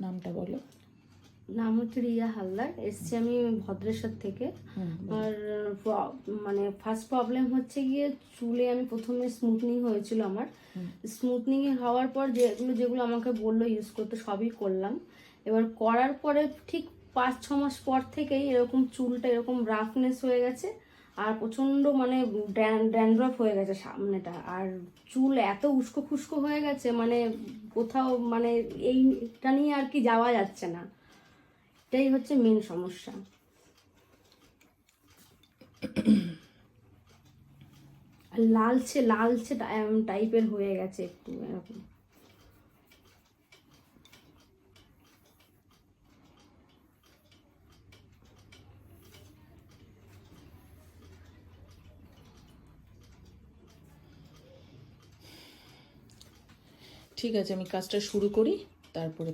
নামটা বলো। নাম হচ্ছে রিয়া হালদার, এসছি আমি ভদ্রেশ্বর থেকে। আর মানে ফার্স্ট প্রবলেম হচ্ছে গিয়ে চুলে আমি প্রথমে স্মুথনিং হয়েছিল আমার। স্মুথনিং হওয়ার পর যেগুলো আমাকে বললো ইউজ করতে সবই করলাম। এবার করার পরে ঠিক 5-6 মাস পর থেকেই এরকম চুলটা এরকম রাফনেস হয়ে গেছে, আর প্রচণ্ড মানে ড্যান্ড্রফ হয়ে গেছে সামনেটা, আর চুল এত উস্কো খুস্কো হয়ে গেছে মানে কোথাও মানে এইটা নিয়ে আর কি যাওয়া যাচ্ছে না। এটাই হচ্ছে মেন সমস্যা। আর লালচে লালচে টাইপের হয়ে গেছে একটু এরকম। ঠিক আছে, আমি কাজটা শুরু করি, তারপরে